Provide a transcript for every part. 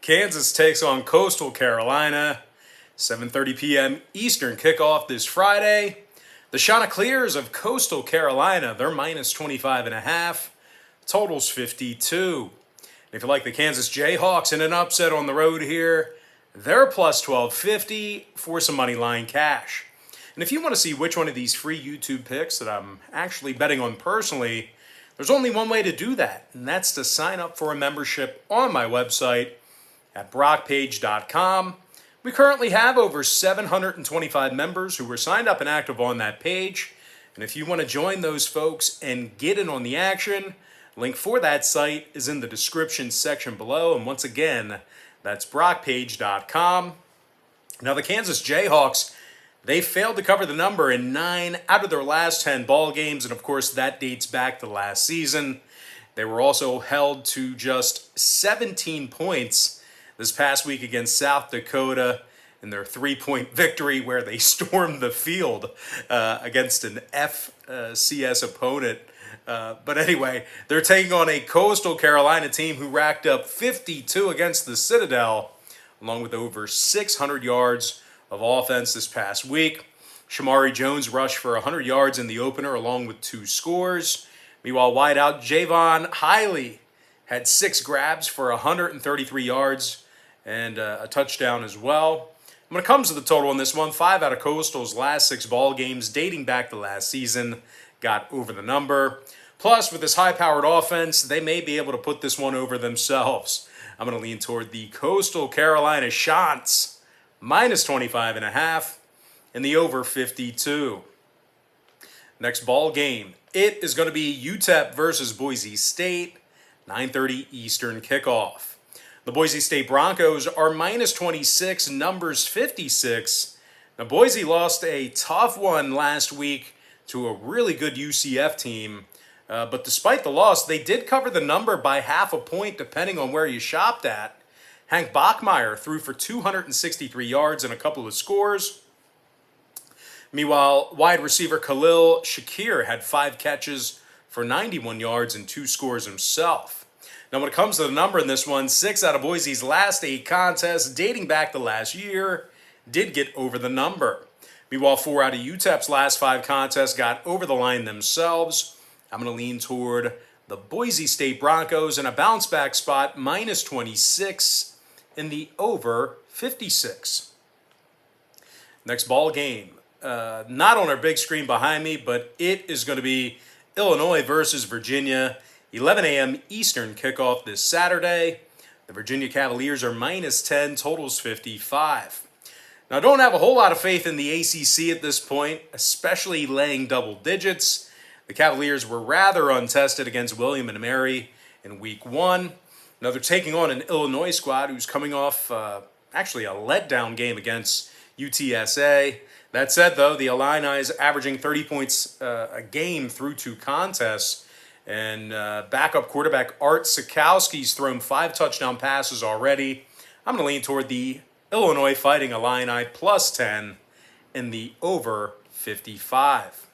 Kansas takes on Coastal Carolina. 7:30 p.m. Eastern kickoff this Friday. The Chanticleers of Coastal Carolina, they're minus 25.5. Totals 52. If you like the Kansas Jayhawks in an upset on the road here, they're plus 1250 for some money line cash. And if you want to see which one of these free YouTube picks that I'm actually betting on personally, there's only one way to do that, and that's to sign up for a membership on my website at brockpage.com. We currently have over 725 members who were signed up and active on that page. And if you want to join those folks and get in on the action, link for that site is in the description section below. And once again, that's brockpage.com. Now the Kansas Jayhawks, they failed to cover the number in 9 out of their last 10 ball games. And of course, that dates back to last season. They were also held to just 17 points this past week against South Dakota in their 3-point victory where they stormed the field against an FCS opponent. But anyway, they're taking on a Coastal Carolina team who racked up 52 against the Citadel, along with over 600 yards of offense this past week. Shamari Jones rushed for 100 yards in the opener along with 2 scores. Meanwhile, wideout Javon Hiley had 6 grabs for 133 yards and a touchdown as well. When it comes to the total on this one, 5 out of Coastal's last 6 ball games dating back to last season got over the number. Plus, with this high-powered offense, they may be able to put this one over themselves. I'm going to lean toward the Coastal Carolina Chants, minus 25.5, and the over 52. Next ball game, it is going to be UTEP versus Boise State, 9:30 Eastern kickoff. The Boise State Broncos are minus 26, numbers 56. Now, Boise lost a tough one last week to a really good UCF team. But despite the loss, they did cover the number by half a point, depending on where you shopped at. Hank Bachmeier threw for 263 yards and a couple of scores. Meanwhile, wide receiver Khalil Shakir had 5 catches for 91 yards and 2 scores himself. Now, when it comes to the number in this one, 6 out of Boise's last 8 contests, dating back to last year, did get over the number. Meanwhile, 4 out of UTEP's last 5 contests got over the line themselves. I'm going to lean toward the Boise State Broncos in a bounce back spot, minus 26, in the over 56. Next ball game, not on our big screen behind me, but it is going to be Illinois versus Virginia. 11 a.m. Eastern kickoff this Saturday. The Virginia Cavaliers are minus 10, totals 55. Now, I don't have a whole lot of faith in the ACC at this point, especially laying double digits. The Cavaliers were rather untested against William & Mary in week 1. Now, they're taking on an Illinois squad who's coming off actually a letdown game against UTSA. That said, though, the Illini is averaging 30 points a game through 2 contests. And backup quarterback Art Sikowski's thrown 5 touchdown passes already. I'm going to lean toward the Illinois Fighting Illini plus 10 in the over 55.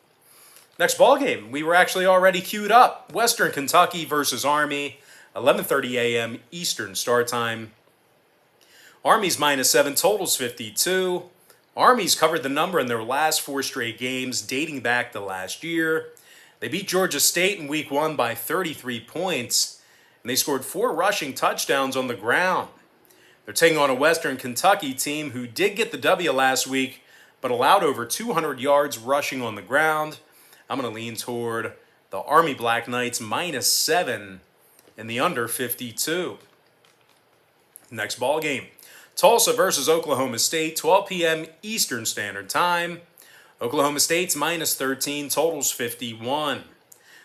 Next ball game, we were actually already queued up. Western Kentucky versus Army, 11:30 a.m. Eastern start time. Army's minus 7, totals 52. Army's covered the number in their last 4 straight games dating back to last year. They beat Georgia State in week 1 by 33 points, and they scored 4 rushing touchdowns on the ground. They're taking on a Western Kentucky team who did get the W last week, but allowed over 200 yards rushing on the ground. I'm going to lean toward the Army Black Knights minus 7 in the under 52. Next ball game, Tulsa versus Oklahoma State, 12 p.m. Eastern Standard Time. Oklahoma State's minus 13, totals 51.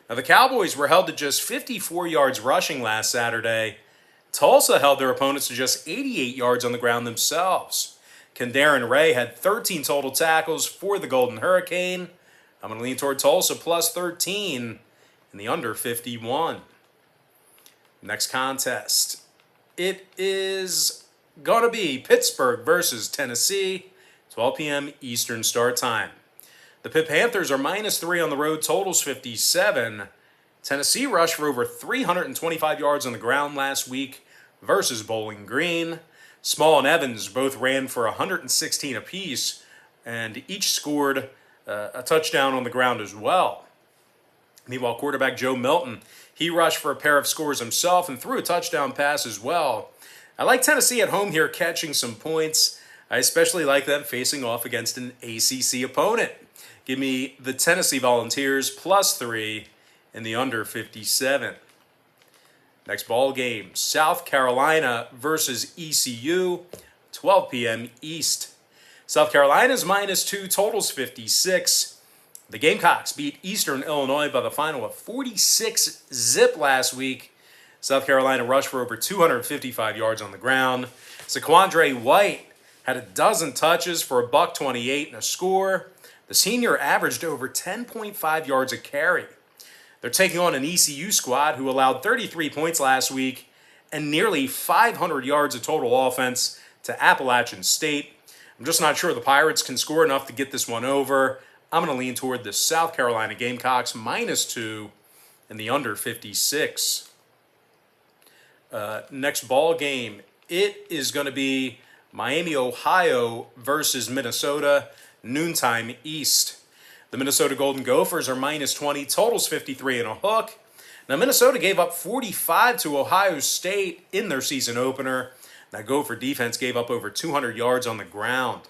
Now, the Cowboys were held to just 54 yards rushing last Saturday. Tulsa held their opponents to just 88 yards on the ground themselves. Kendarren Ray had 13 total tackles for the Golden Hurricane. I'm going to lean toward Tulsa plus 13 in the under 51. Next contest, it is going to be Pittsburgh versus Tennessee, 12 p.m. Eastern start time. The Pitt Panthers are minus 3 on the road, totals 57. Tennessee rushed for over 325 yards on the ground last week versus Bowling Green. Small and Evans both ran for 116 apiece, and each scored a touchdown on the ground as well. Meanwhile, quarterback Joe Milton, he rushed for a pair of scores himself and threw a touchdown pass as well. I like Tennessee at home here catching some points. I especially like them facing off against an ACC opponent. Give me the Tennessee Volunteers +3 in the under 57. Next ball game, South Carolina versus ECU, 12 p.m. East. South Carolina's -2, totals 56. The Gamecocks beat Eastern Illinois by the final of 46-zip last week. South Carolina rushed for over 255 yards on the ground. Saquandre White had a dozen touches for a $128 and a score. The senior averaged over 10.5 yards a carry. They're taking on an ECU squad who allowed 33 points last week and nearly 500 yards of total offense to Appalachian State. I'm just not sure the Pirates can score enough to get this one over. I'm going to lean toward the South Carolina Gamecocks -2 in the under 56. Next ball game, it is going to be Miami, Ohio versus Minnesota, Noontime East. The Minnesota Golden Gophers are -20, totals 53 and a hook. Now, Minnesota gave up 45 to Ohio State in their season opener. That Gopher defense gave up over 200 yards on the ground.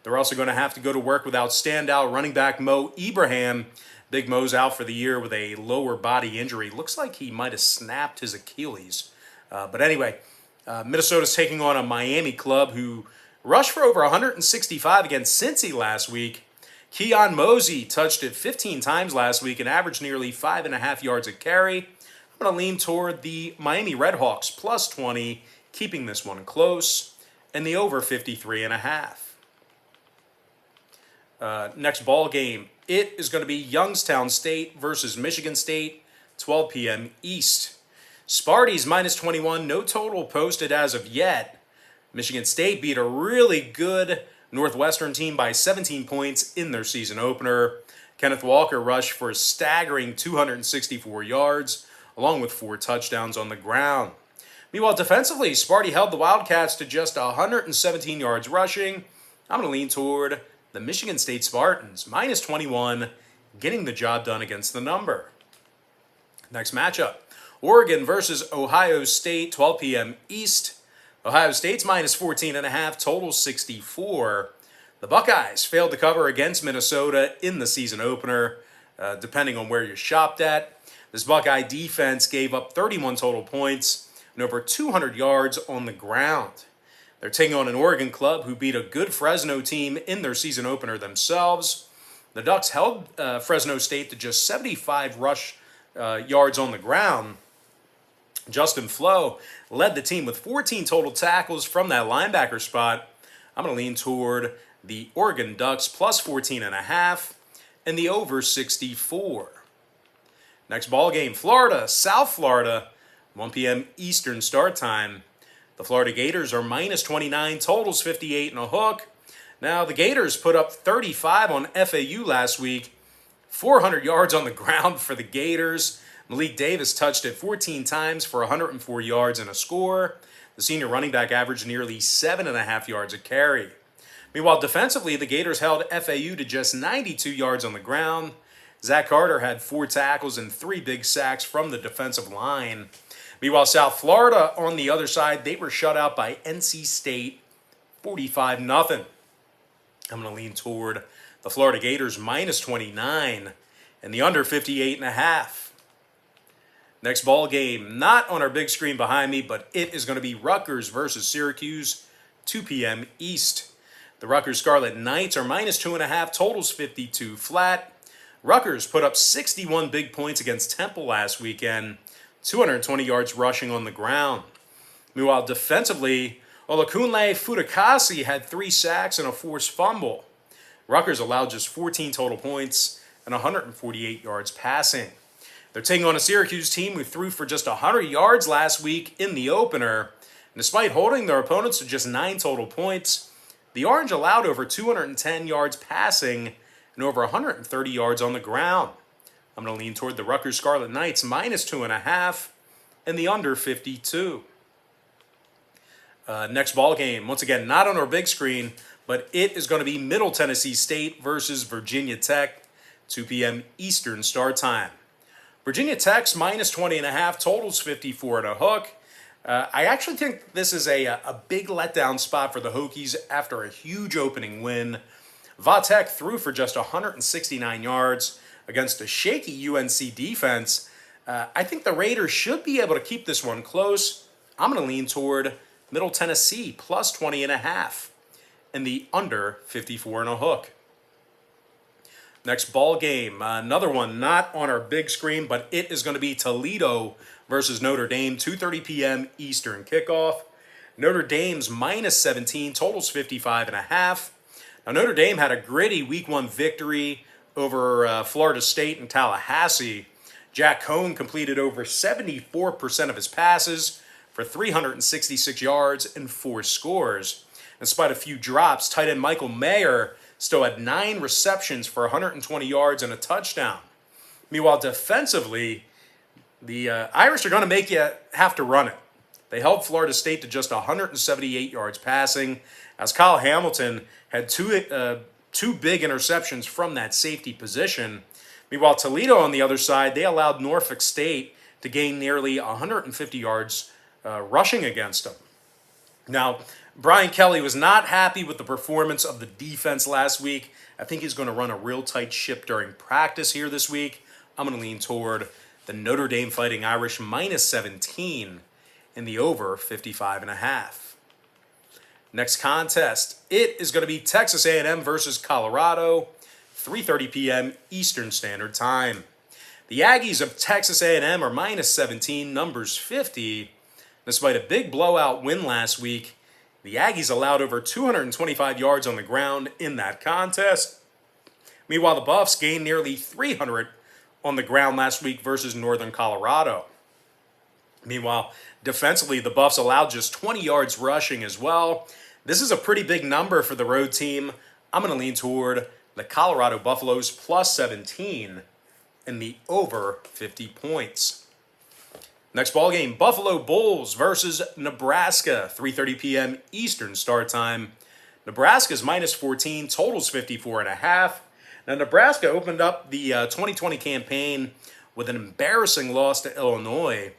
They're also going to have to go to work without standout running back Mo Ibrahim. Big Mo's out for the year with a lower body injury. Looks like he might have snapped his Achilles. But anyway, Minnesota's taking on a Miami club who rushed for over 165 against Cincy last week. Keon Mosey touched it 15 times last week and averaged nearly 5.5 yards a carry. I'm going to lean toward the Miami Redhawks +20, keeping this one close, and the over 53.5. Next ball game, it is going to be Youngstown State versus Michigan State, 12 p.m. East. Sparty's -21, no total posted as of yet. Michigan State beat a really good Northwestern team by 17 points in their season opener. Kenneth Walker rushed for a staggering 264 yards, along with 4 touchdowns on the ground. Meanwhile, defensively, Sparty held the Wildcats to just 117 yards rushing. I'm going to lean toward the Michigan State Spartans, -21, getting the job done against the number. Next matchup, Oregon versus Ohio State, 12 p.m. East. Ohio State's -14.5, total 64. The Buckeyes failed to cover against Minnesota in the season opener, depending on where you shopped at. This Buckeye defense gave up 31 total points and over 200 yards on the ground. They're taking on an Oregon club who beat a good Fresno team in their season opener themselves. The Ducks held Fresno State to just 75 rush yards on the ground. Justin Flo led the team with 14 total tackles from that linebacker spot. I'm going to lean toward the Oregon Ducks +14.5 and the over 64. Next ball game, Florida, South Florida, 1 p.m. Eastern start time. The Florida Gators are -29, totals 58 and a hook. Now, the Gators put up 35 on FAU last week, 400 yards on the ground for the Gators. Malik Davis touched it 14 times for 104 yards and a score. The senior running back averaged nearly 7.5 yards a carry. Meanwhile, defensively, the Gators held FAU to just 92 yards on the ground. Zach Carter had 4 tackles and 3 big sacks from the defensive line. Meanwhile, South Florida, on the other side, they were shut out by NC State, 45-0. I'm going to lean toward the Florida Gators -29 and the under 58.5. Next ball game, not on our big screen behind me, but it is going to be Rutgers versus Syracuse, 2 p.m. East. The Rutgers Scarlet Knights are -2.5, totals 52 flat. Rutgers put up 61 big points against Temple last weekend, 220 yards rushing on the ground. Meanwhile, defensively, Olakunle Futakasi had 3 sacks and a forced fumble. Rutgers allowed just 14 total points and 148 yards passing. They're taking on a Syracuse team who threw for just 100 yards last week in the opener. And despite holding their opponents to just 9 total points, the Orange allowed over 210 yards passing and over 130 yards on the ground. I'm going to lean toward the Rutgers Scarlet Knights -2.5 and the under 52. Next ball game, once again, not on our big screen, but it is going to be Middle Tennessee State versus Virginia Tech, 2 p.m. Eastern start time. Virginia Tech's minus 20.5, totals 54 and a hook. I actually think this is a big letdown spot for the Hokies after a huge opening win. Tech threw for just 169 yards against a shaky UNC defense. I think the Raiders should be able to keep this one close. I'm going to lean toward Middle Tennessee plus 20.5 and the under 54 and a hook. Next ball game, another one not on our big screen, but it is going to be Toledo versus Notre Dame, 2:30 p.m. Eastern kickoff. Notre Dame's minus 17, totals 55.5. Now, Notre Dame had a gritty Week 1 victory over Florida State and Tallahassee. Jack Cohn completed over 74% of his passes for 366 yards and 4 scores. Despite a few drops, tight end Michael Mayer still had 9 receptions for 120 yards and a touchdown. Meanwhile, defensively, the Irish are going to make you have to run it. They held Florida State to just 178 yards passing, as Kyle Hamilton had two big interceptions from that safety position. Meanwhile, Toledo on the other side, they allowed Norfolk State to gain nearly 150 yards rushing against them. Now, Brian Kelly was not happy with the performance of the defense last week. I think he's going to run a real tight ship during practice here this week. I'm going to lean toward the Notre Dame Fighting Irish minus 17 in the over 55.5. Next contest, it is going to be Texas A&M versus Colorado, 3:30 p.m. Eastern Standard Time. The Aggies of Texas A&M are minus 17, numbers 50. Despite a big blowout win last week, the Aggies allowed over 225 yards on the ground in that contest. Meanwhile, the Buffs gained nearly 300 on the ground last week versus Northern Colorado. Meanwhile, defensively, the Buffs allowed just 20 yards rushing as well. This is a pretty big number for the road team. I'm going to lean toward the Colorado Buffaloes plus 17 and the over 50 points. Next ball game, Buffalo Bulls versus Nebraska, 3:30 p.m. Eastern start time. Nebraska's minus 14, totals 54.5. Now, Nebraska opened up the 2020 campaign with an embarrassing loss to Illinois.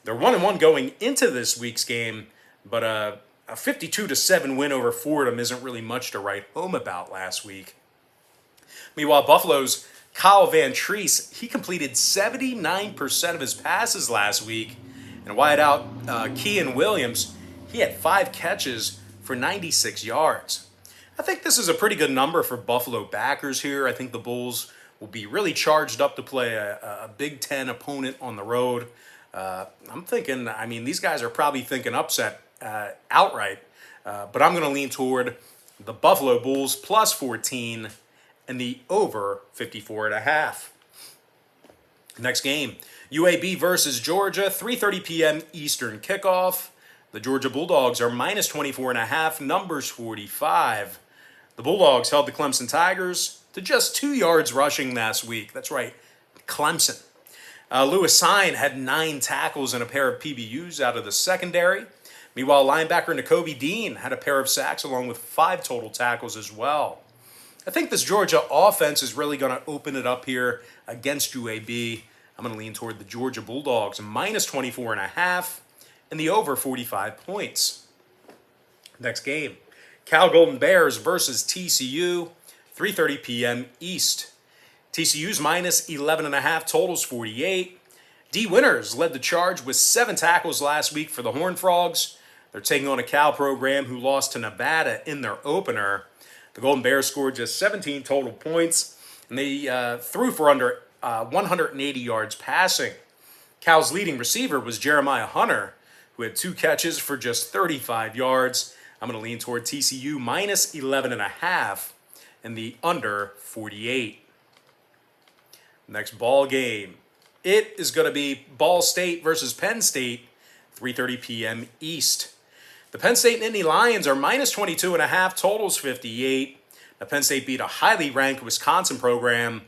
They're 1-1 going into this week's game, but a 52-7 win over Fordham isn't really much to write home about last week. Meanwhile, Buffalo's Kyle Van Treese, he completed 79% of his passes last week. And wideout Kean Williams, he had 5 catches for 96 yards. I think this is a pretty good number for Buffalo backers here. I think the Bulls will be really charged up to play a Big Ten opponent on the road. I'm thinking, these guys are probably thinking upset outright. But I'm going to lean toward the Buffalo Bulls plus 14 and the over 54.5. Next game, UAB versus Georgia, 3:30 p.m. Eastern kickoff. The Georgia Bulldogs are minus 24.5, numbers 45. The Bulldogs held the Clemson Tigers to just 2 yards rushing last week. That's right, Clemson. Lewis Sine had 9 tackles and a pair of PBUs out of the secondary. Meanwhile, linebacker Nakobe Dean had a pair of sacks along with 5 total tackles as well. I think this Georgia offense is really going to open it up here against UAB. I'm going to lean toward the Georgia Bulldogs, minus 24.5 and the over 45 points. Next game, Cal Golden Bears versus TCU, 3:30 p.m. East. TCU's minus 11.5, totals 48. D. Winters led the charge with 7 tackles last week for the Horned Frogs. They're taking on a Cal program who lost to Nevada in their opener. The Golden Bears scored just 17 total points, and they threw for under 180 yards passing. Cal's leading receiver was Jeremiah Hunter, who had 2 catches for just 35 yards. I'm going to lean toward TCU minus 11.5 and the under 48. Next ball game, it is going to be Ball State versus Penn State, 3:30 p.m. East. The Penn State and Indy Lions are minus 22.5, totals 58. Now, Penn State beat a highly ranked Wisconsin program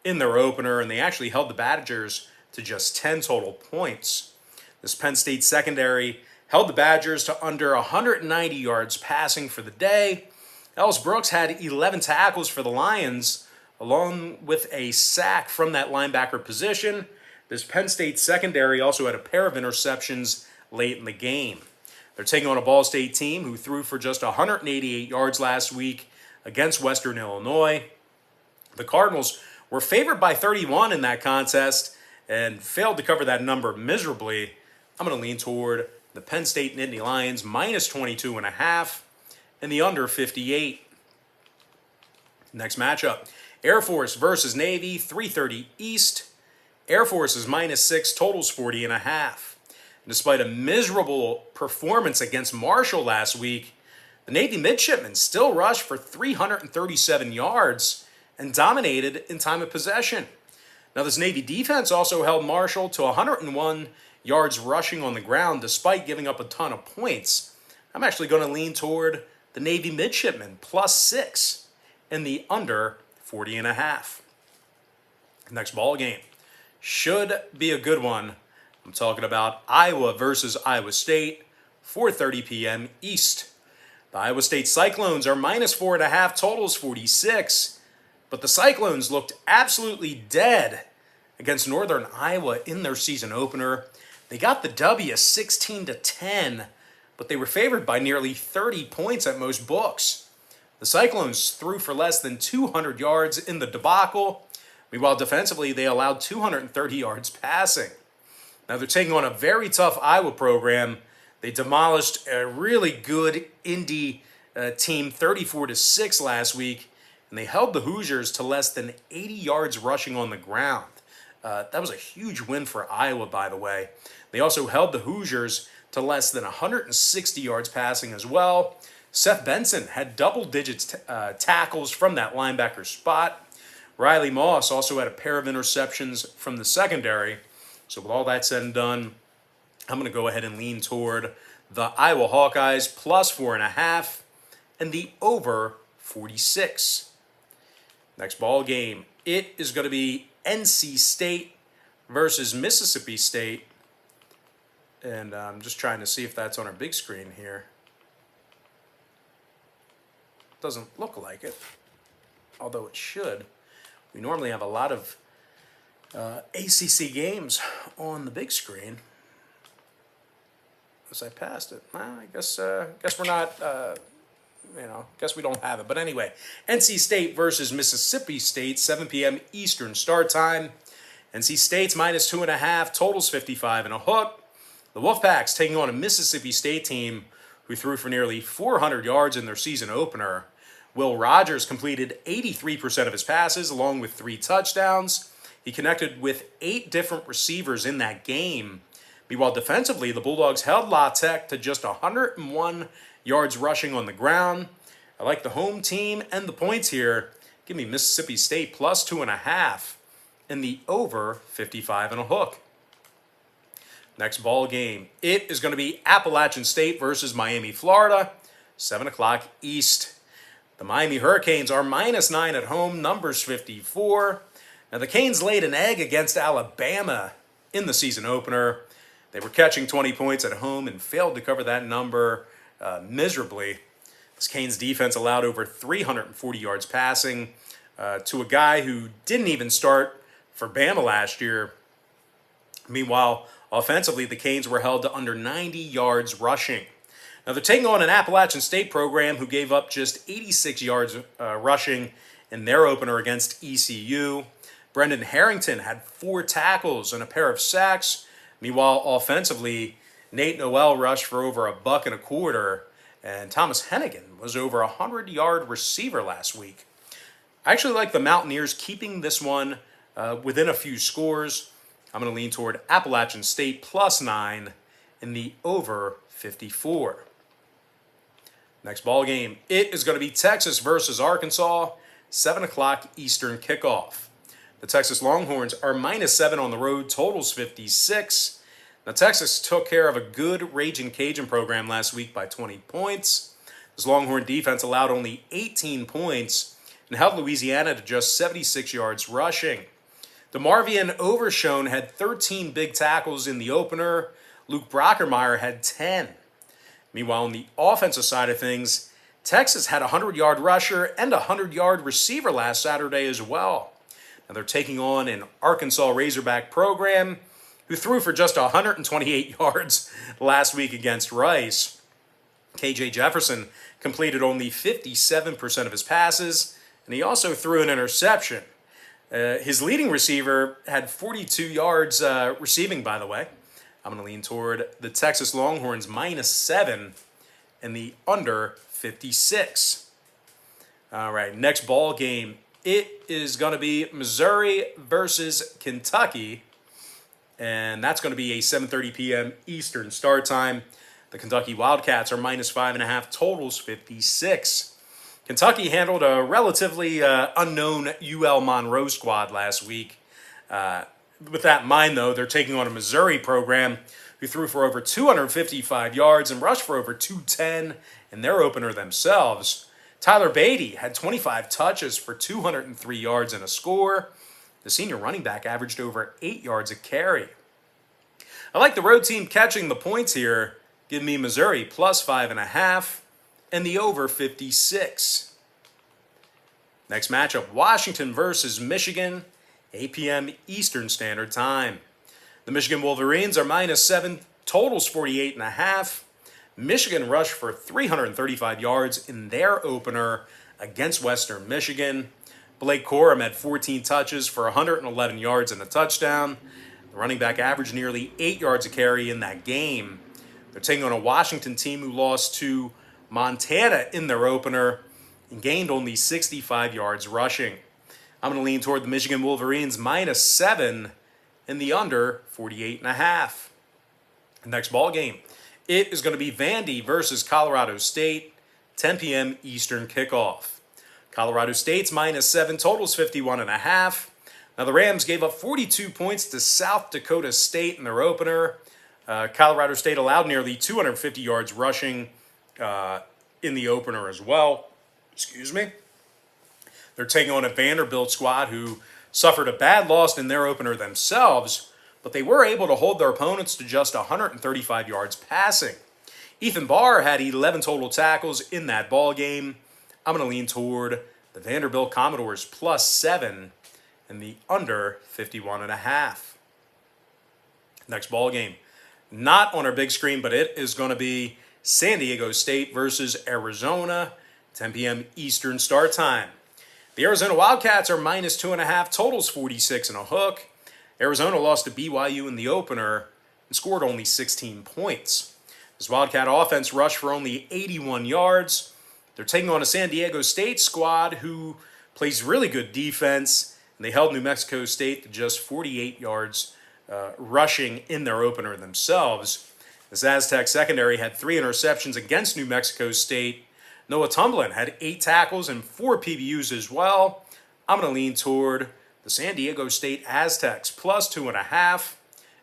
in their opener, and they actually held the Badgers to just 10 total points. This Penn State secondary held the Badgers to under 190 yards passing for the day. Ellis Brooks had 11 tackles for the Lions, along with a sack from that linebacker position. This Penn State secondary also had a pair of interceptions late in the game. They're taking on a Ball State team who threw for just 188 yards last week against Western Illinois. The Cardinals were favored by 31 in that contest and failed to cover that number miserably. I'm going to lean toward the Penn State Nittany Lions minus 22.5 and the under 58. Next matchup, Air Force versus Navy, 3:30 East. Air Force is -6, totals 40.5. Despite a miserable performance against Marshall last week, the Navy midshipmen still rushed for 337 yards and dominated in time of possession. Now, this Navy defense also held Marshall to 101 yards rushing on the ground despite giving up a ton of points. I'm actually going to lean toward the Navy midshipmen +6 and the under 40.5. Next ball game should be a good one. I'm talking about Iowa versus Iowa State, 4:30 p.m. East. The Iowa State Cyclones are -4.5, totals 46. But the Cyclones looked absolutely dead against Northern Iowa in their season opener. They got the W 16-10, but they were favored by nearly 30 points at most books. The Cyclones threw for less than 200 yards in the debacle. Meanwhile, defensively, they allowed 230 yards passing. Now, they're taking on a very tough Iowa program. They demolished a really good Indy team 34-6 last week, and they held the Hoosiers to less than 80 yards rushing on the ground. That was a huge win for Iowa, by the way. They also held the Hoosiers to less than 160 yards passing as well. Seth Benson had double-digit tackles from that linebacker spot. Riley Moss also had a pair of interceptions from the secondary. So with all that said and done, I'm going to go ahead and lean toward the Iowa Hawkeyes +4.5 and the over 46. Next ball game, it is going to be NC State versus Mississippi State. And I'm just trying to see if that's on our big screen here. Doesn't look like it, although it should. We normally have a lot of ACC games on the big screen. As I passed it, I guess we're not. Guess we don't have it. But anyway, NC State versus Mississippi State, 7 p.m. Eastern start time. NC State's -2.5, totals 55 and a hook. The Wolfpacks taking on a Mississippi State team who threw for nearly 400 yards in their season opener. Will Rogers completed 83% of his passes along with 3 touchdowns. He connected with 8 different receivers in that game. Meanwhile, defensively, the Bulldogs held La Tech to just 101 yards rushing on the ground. I like the home team and the points here. Give me Mississippi State +2.5 and the over 55 and a hook. Next ball game, it is going to be Appalachian State versus Miami, Florida, 7 o'clock East. The Miami Hurricanes are -9 at home, numbers 54. Now, the Canes laid an egg against Alabama in the season opener. They were catching 20 points at home and failed to cover that number miserably. This Canes defense allowed over 340 yards passing to a guy who didn't even start for Bama last year. Meanwhile, offensively, the Canes were held to under 90 yards rushing. Now, they're taking on an Appalachian State program who gave up just 86 yards rushing in their opener against ECU. Brendan Harrington had 4 tackles and a pair of sacks. Meanwhile, offensively, Nate Noel rushed for over $1.25, and Thomas Hennigan was over a 100-yard receiver last week. I actually like the Mountaineers keeping this one within a few scores. I'm going to lean toward Appalachian State +9 in the over 54. Next ball game, it is going to be Texas versus Arkansas, 7 o'clock Eastern kickoff. The Texas Longhorns are -7 on the road, totals 56. Now, Texas took care of a good Raging Cajun program last week by 20 points. This Longhorn defense allowed only 18 points and held Louisiana to just 76 yards rushing. DeMarvion Overshone had 13 big tackles in the opener. Luke Brockermeyer had 10. Meanwhile, on the offensive side of things, Texas had a 100-yard rusher and a 100-yard receiver last Saturday as well. Now they're taking on an Arkansas Razorback program who threw for just 128 yards last week against Rice. KJ Jefferson completed only 57% of his passes, and he also threw an interception. His leading receiver had 42 yards receiving, by the way. I'm going to lean toward the Texas Longhorns -7 and the under 56. All right, next ball game. It is going to be Missouri versus Kentucky, and that's going to be a 7:30 p.m. Eastern start time. The Kentucky Wildcats are -5.5, totals 56. Kentucky handled a relatively unknown UL Monroe squad last week. With that in mind, though, they're taking on a Missouri program who threw for over 255 yards and rushed for over 210 in their opener themselves. Tyler Beatty had 25 touches for 203 yards and a score. The senior running back averaged over 8 yards a carry. I like the road team catching the points here. Give me Missouri +5.5 and the over 56. Next matchup, Washington versus Michigan, 8 p.m. Eastern Standard Time. The Michigan Wolverines are -7, totals 48.5. Michigan rushed for 335 yards in their opener against Western Michigan. Blake Corum had 14 touches for 111 yards and a touchdown. The running back averaged nearly 8 yards a carry in that game. They're taking on a Washington team who lost to Montana in their opener and gained only 65 yards rushing. I'm going to lean toward the Michigan Wolverines -7 and the under 48.5. Next ball game. It is going to be Vandy versus Colorado State, 10 p.m. Eastern kickoff. Colorado State's -7, totals 51.5. Now the Rams gave up 42 points to South Dakota State in their opener. Colorado State allowed nearly 250 yards rushing in the opener as well. Excuse me. They're taking on a Vanderbilt squad who suffered a bad loss in their opener themselves, but they were able to hold their opponents to just 135 yards passing. Ethan Barr had 11 total tackles in that ball game. I'm going to lean toward the Vanderbilt Commodores +7 and the under 51.5. Next ball game. Not on our big screen, but it is going to be San Diego State versus Arizona, 10 p.m. Eastern start time. The Arizona Wildcats are -2.5, totals 46 and a hook. Arizona lost to BYU in the opener and scored only 16 points. This Wildcat offense rushed for only 81 yards. They're taking on a San Diego State squad who plays really good defense, and they held New Mexico State to just 48 yards rushing in their opener themselves. This Aztec secondary had 3 interceptions against New Mexico State. Noah Tumblin had 8 tackles and 4 PBUs as well. I'm going to lean toward the San Diego State Aztecs +2.5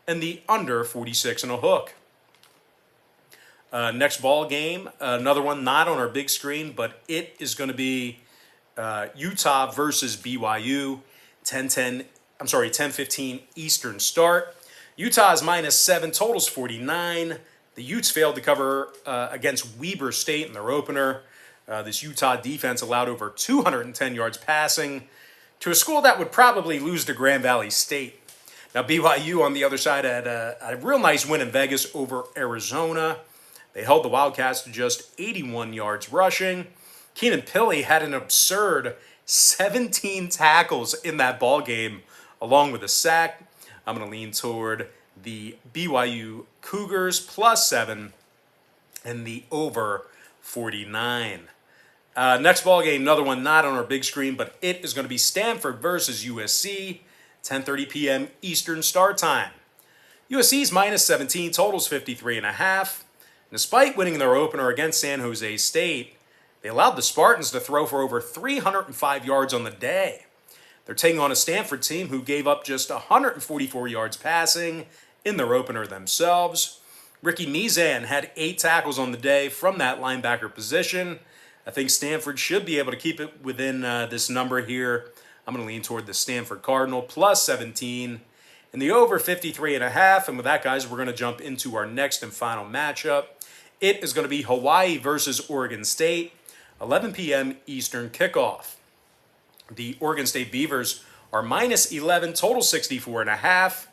and the under 46 and a hook. Next ball game, another one not on our big screen, but it is going to be Utah versus BYU, 10:15 Eastern start. Utah is -7, totals 49. The Utes failed to cover against Weber State in their opener. This Utah defense allowed over 210 yards passing to a school that would probably lose to Grand Valley State. Now BYU on the other side had a real nice win in Vegas over Arizona. They held the Wildcats to just 81 yards rushing. Keenan Pilley had an absurd 17 tackles in that ball game, along with a sack. I'm going to lean toward the BYU Cougars +7 and the over 49. Next ball game, another one not on our big screen, but it is going to be Stanford versus USC, 10:30 p.m. Eastern start time. USC's -17, totals 53.5. Despite winning their opener against San Jose State, they allowed the Spartans to throw for over 305 yards on the day. They're taking on a Stanford team who gave up just 144 yards passing in their opener themselves. Ricky Mizan had 8 tackles on the day from that linebacker position. I think Stanford should be able to keep it within this number here. I'm going to lean toward the Stanford Cardinal +17 and the over 53.5. And with that, guys, we're going to jump into our next and final matchup. It is going to be Hawaii versus Oregon State, 11 p.m. Eastern kickoff. The Oregon State Beavers are minus 11, total 64.5.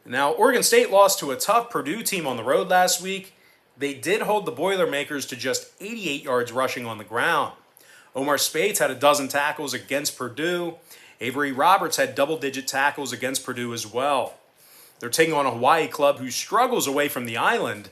Now, Oregon State lost to a tough Purdue team on the road last week. They did hold the Boilermakers to just 88 yards rushing on the ground. Omar Speights had a dozen tackles against Purdue. Avery Roberts had double-digit tackles against Purdue as well. They're taking on a Hawaii club who struggles away from the island.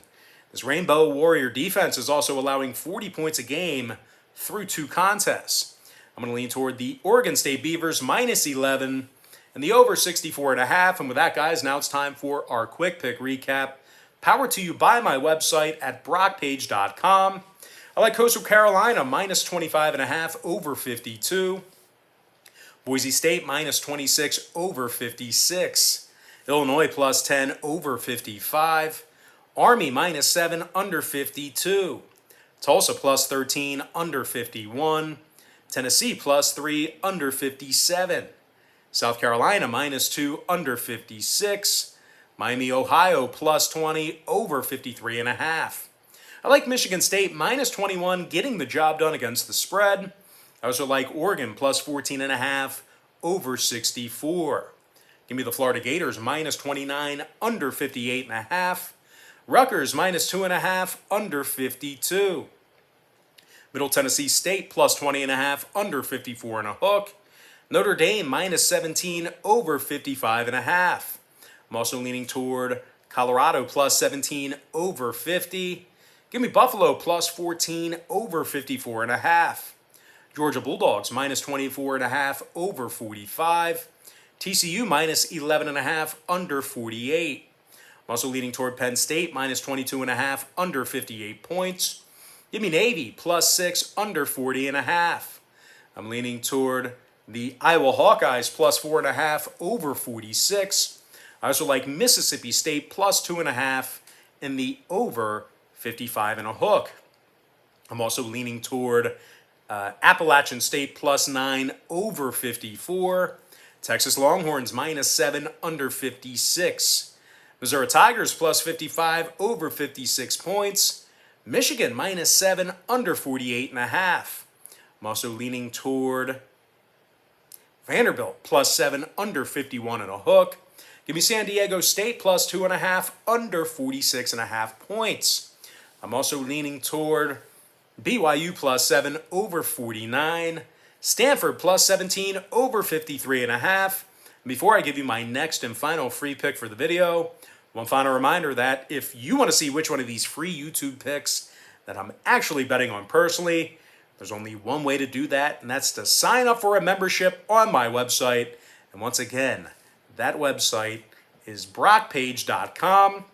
This Rainbow Warrior defense is also allowing 40 points a game through 2 contests. I'm going to lean toward the Oregon State Beavers minus 11 and the over 64.5. And with that, guys, now it's time for our quick pick recap. Powered to you by my website at brockpage.com. I like Coastal Carolina minus 25.5 over 52. Boise State minus 26 over 56. Illinois plus 10 over 55. Army minus 7 under 52. Tulsa plus 13 under 51. Tennessee plus 3 under 57. South Carolina minus 2 under 56. Miami, Ohio plus 20 over 53.5. I like Michigan State minus 21 getting the job done against the spread. I also like Oregon plus 14.5 over 64. Give me the Florida Gators minus 29 under 58.5. Rutgers minus 2.5 under 52. Middle Tennessee State plus 20.5 under 54 and a hook. Notre Dame minus 17 over 55.5. I'm also leaning toward Colorado plus 17 over 50. Give me Buffalo plus 14 over 54.5. Georgia Bulldogs minus 24.5 over 45. TCU minus 11.5 under 48. I'm also leaning toward Penn State minus 22.5 under 58 points. Give me Navy plus 6 under 40.5. I'm leaning toward the Iowa Hawkeyes plus 4.5 over 46. I also like Mississippi State plus 2.5 in the over 55 and a hook. I'm also leaning toward Appalachian State plus 9 over 54. Texas Longhorns minus 7 under 56. Missouri Tigers plus 55 over 56 points. Michigan minus 7 under 48.5. I'm also leaning toward Vanderbilt plus 7 under 51 and a hook. Give me San Diego State plus 2.5 under 46.5 points. I'm also leaning toward BYU plus 7 over 49. Stanford plus 17 over 53.5. Before I give you my next and final free pick for the video, one final reminder that if you want to see which one of these free YouTube picks that I'm actually betting on personally, there's only one way to do that, and that's to sign up for a membership on my website. And once again, that website is brockpage.com.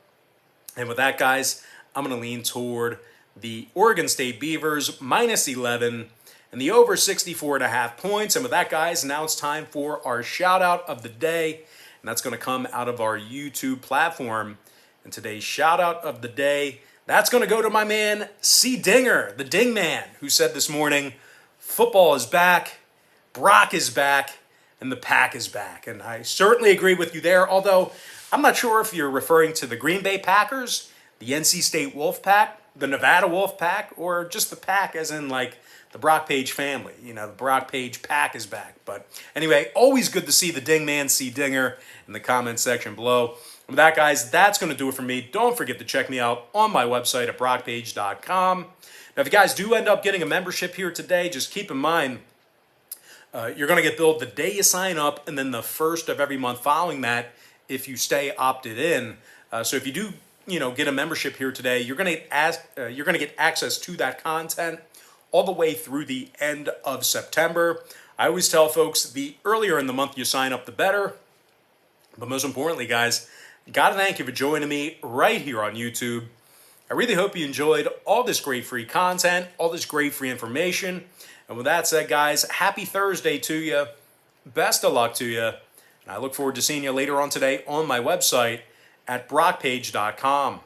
And with that, guys, I'm going to lean toward the Oregon State Beavers minus 11 and the over 64.5 points. And with that, guys, now it's time for our shout out of the day. And that's going to come out of our YouTube platform. And today's shout out of the day, that's going to go to my man, C. Dinger, the Ding Man, who said this morning, football is back, Brock is back, and the pack is back. And I certainly agree with you there, although I'm not sure if you're referring to the Green Bay Packers, the NC State Wolf Pack, the Nevada Wolf Pack, or just the pack as in like the Brock Page family. You know, the Brock Page pack is back. But anyway, always good to see the Ding Man, C. Dinger, in the comment section below. With that, guys, that's going to do it for me. Don't forget to check me out on my website at brockpage.com. Now, if you guys do end up getting a membership here today, just keep in mind, you're going to get billed the day you sign up and then the first of every month following that if you stay opted in. So if you do, get a membership here today, you're going to get access to that content all the way through the end of September. I always tell folks the earlier in the month you sign up, the better. But most importantly, guys, gotta thank you for joining me right here on YouTube. I really hope you enjoyed all this great free content, all this great free information. And with that said, guys, happy Thursday to you. Best of luck to you. And I look forward to seeing you later on today on my website at brockpage.com.